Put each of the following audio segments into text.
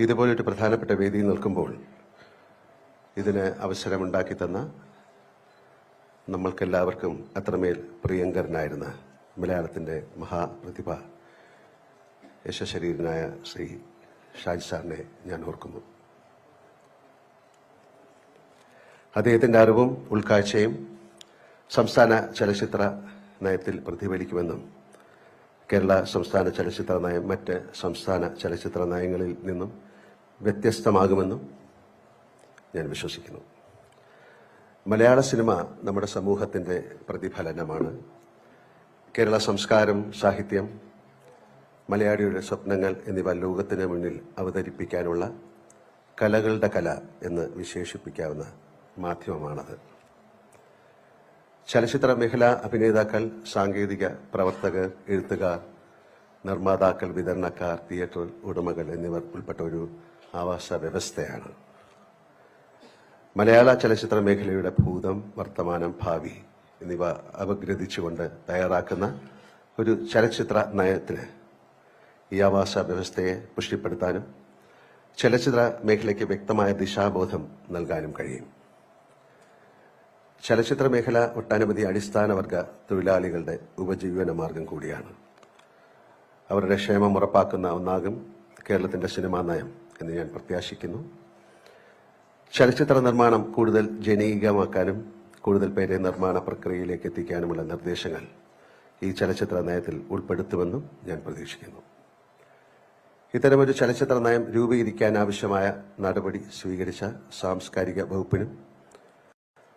ഇതുപോലൊരു പ്രധാനപ്പെട്ട വേദിയിൽ നിൽക്കുമ്പോൾ ഇതിന് അവസരമുണ്ടാക്കി തന്ന നമ്മൾക്കെല്ലാവർക്കും അത്രമേൽ പ്രിയങ്കരനായിരുന്ന മലയാളത്തിൻ്റെ മഹാപ്രതിഭ യശശരീരനായ ശ്രീ ഷാജി സാറിനെ ഞാൻ ഓർക്കുന്നു. അദ്ദേഹത്തിൻ്റെ അറിവും ഉൾക്കാഴ്ചയും സംസ്ഥാന ചലച്ചിത്ര നയത്തിൽ പ്രതിഫലിക്കുമെന്നും കേരള സംസ്ഥാന ചലച്ചിത്ര നയം മറ്റ് സംസ്ഥാന ചലച്ചിത്ര നയങ്ങളിൽ നിന്നും വ്യത്യസ്തമാകുമെന്നും ഞാൻ വിശ്വസിക്കുന്നു. മലയാള സിനിമ നമ്മുടെ സമൂഹത്തിൻ്റെ പ്രതിഫലനമാണ്. കേരള സംസ്കാരം, സാഹിത്യം, മലയാളിയുടെ സ്വപ്നങ്ങൾ എന്നിവ ലോകത്തിന് മുന്നിൽ അവതരിപ്പിക്കാനുള്ള കലകളുടെ കല എന്ന് വിശേഷിപ്പിക്കാവുന്ന മാധ്യമമാണത്. ചലച്ചിത്ര മേഖല അഭിനേതാക്കൾ, സാങ്കേതിക പ്രവർത്തകർ, എഴുത്തുകാർ, നിർമ്മാതാക്കൾ, വിതരണക്കാർ, തിയേറ്റർ ഉടമകൾ എന്നിവർ ഉൾപ്പെട്ട ഒരു ആവാസ വ്യവസ്ഥയാണ്. മലയാള ചലച്ചിത്ര മേഖലയുടെ ഭൂതം, വർത്തമാനം, ഭാവി എന്നിവ അപഗ്രഥിച്ചുകൊണ്ട് തയ്യാറാക്കുന്ന ഒരു ചലച്ചിത്ര നയത്തിന് ഈ ആവാസ വ്യവസ്ഥയെ പുഷ്ടിപ്പെടുത്താനും ചലച്ചിത്ര മേഖലയ്ക്ക് വ്യക്തമായ ദിശാബോധം നൽകാനും കഴിയും. ചലച്ചിത്ര മേഖല ഒട്ടനവധി അടിസ്ഥാനവർഗ തൊഴിലാളികളുടെ ഉപജീവന മാർഗം കൂടിയാണ്. അവരുടെ ക്ഷേമം ഉറപ്പാക്കുന്ന ഒന്നാകും കേരളത്തിന്റെ സിനിമാ നയം എന്ന് ഞാൻ പ്രത്യാശിക്കുന്നു. ചലച്ചിത്ര നിർമ്മാണം കൂടുതൽ ജനകീയമാക്കാനും കൂടുതൽ പേരെ നിർമ്മാണ പ്രക്രിയയിലേക്ക് എത്തിക്കാനുമുള്ള നിർദ്ദേശങ്ങൾ ഈ ചലച്ചിത്ര നയത്തിൽ ഉൾപ്പെടുത്തുമെന്നും ഞാൻ പ്രതീക്ഷിക്കുന്നു. ഇത്തരമൊരു ചലച്ചിത്ര നയം രൂപീകരിക്കാൻ ആവശ്യമായ നടപടി സ്വീകരിച്ച സാംസ്കാരിക വകുപ്പിനും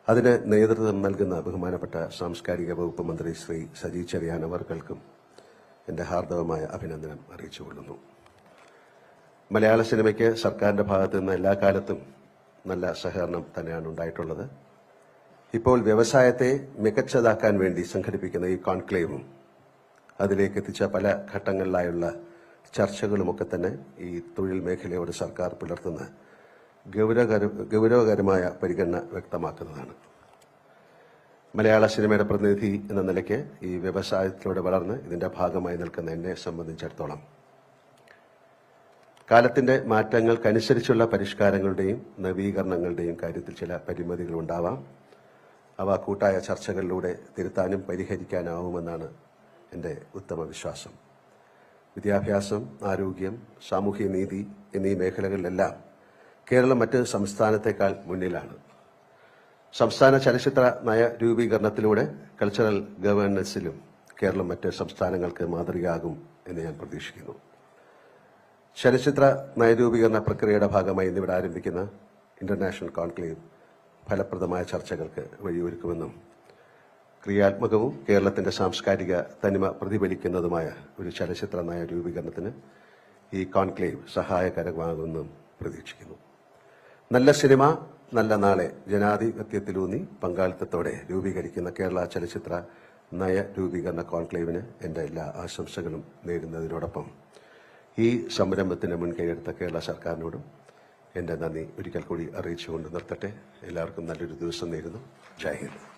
അതിന് നേതൃത്വം നൽകുന്ന ബഹുമാനപ്പെട്ട സാംസ്കാരിക വകുപ്പ് മന്ത്രി ശ്രീ സജി ചെറിയാൻ അവർക്കും എൻ്റെ ഹാർദവമായ അഭിനന്ദനം അറിയിച്ചുകൊള്ളുന്നു. മലയാള സിനിമയ്ക്ക് സർക്കാരിൻ്റെ ഭാഗത്തു നിന്ന് എല്ലാ കാലത്തും നല്ല സഹകരണം തന്നെയാണ് ഉണ്ടായിട്ടുള്ളത്. ഇപ്പോൾ വ്യവസായത്തെ മികച്ചതാക്കാൻ വേണ്ടി സംഘടിപ്പിക്കുന്ന ഈ കോൺക്ലേവും അതിലേക്ക് എത്തിച്ച പല ഘട്ടങ്ങളിലായുള്ള ചർച്ചകളുമൊക്കെ തന്നെ ഈ തൊഴിൽ മേഖലയോട് സർക്കാർ പുലർത്തുന്ന ഗൗരവകരമായ പരിഗണന വ്യക്തമാക്കുന്നതാണ്. മലയാള സിനിമയുടെ പ്രതിനിധി എന്ന നിലയ്ക്ക് ഈ വ്യവസായത്തിലൂടെ വളർന്ന് ഇതിന്റെ ഭാഗമായി നിൽക്കുന്ന എന്നെ സംബന്ധിച്ചിടത്തോളം കാലത്തിന്റെ മാറ്റങ്ങൾക്കനുസരിച്ചുള്ള പരിഷ്കാരങ്ങളുടെയും നവീകരണങ്ങളുടെയും കാര്യത്തിൽ ചില പരിമിതികൾ ഉണ്ടാവാം. അവ കൂട്ടായ ചർച്ചകളിലൂടെ തിരുത്താനും പരിഹരിക്കാനാവുമെന്നാണ് എൻ്റെ ഉത്തമ വിശ്വാസം. വിദ്യാഭ്യാസം, ആരോഗ്യം, സാമൂഹ്യ നീതി എന്നീ മേഖലകളിലെല്ലാം കേരളം മറ്റ് സംസ്ഥാനത്തേക്കാൾ മുന്നിലാണ്. സംസ്ഥാന ചലച്ചിത്ര നയ രൂപീകരണത്തിലൂടെ കൾച്ചറൽ ഗവേണൻസിലും കേരളം മറ്റ് സംസ്ഥാനങ്ങൾക്ക് മാതൃകയാകും എന്ന് ഞാൻ പ്രതീക്ഷിക്കുന്നു. ചലച്ചിത്ര നയരൂപീകരണ പ്രക്രിയയുടെ ഭാഗമായി ഇന്നിവിടെ ആരംഭിക്കുന്ന ഇന്റർനാഷണൽ കോൺക്ലേവ് ഫലപ്രദമായ ചർച്ചകൾക്ക് വഴിയൊരുക്കുമെന്നും ക്രിയാത്മകവും കേരളത്തിന്റെ സാംസ്കാരിക തനിമ പ്രതിഫലിക്കുന്നതുമായ ഒരു ചലച്ചിത്ര നയ രൂപീകരണത്തിന് ഈ കോൺക്ലേവ് സഹായകരമാകുമെന്നും പ്രതീക്ഷിക്കുന്നു. നല്ല സിനിമ, നല്ല നാളെ ജനാധിപത്യത്തിലൂന്നി പങ്കാളിത്തത്തോടെ രൂപീകരിക്കുന്ന കേരള ചലച്ചിത്ര നയ രൂപീകരണ കോൺക്ലേവിന് എൻ്റെ എല്ലാ ആശംസകളും നേരുന്നതിനോടൊപ്പം ഈ സംരംഭത്തിന് മുൻകൈയെടുത്ത കേരള സർക്കാരിനോടും എൻ്റെ നന്ദി ഒരിക്കൽ കൂടി അറിയിച്ചുകൊണ്ട് നിർത്തട്ടെ. എല്ലാവർക്കും നല്ലൊരു ദിവസം നേരുന്നു. ജയ് ഹിന്ദ്.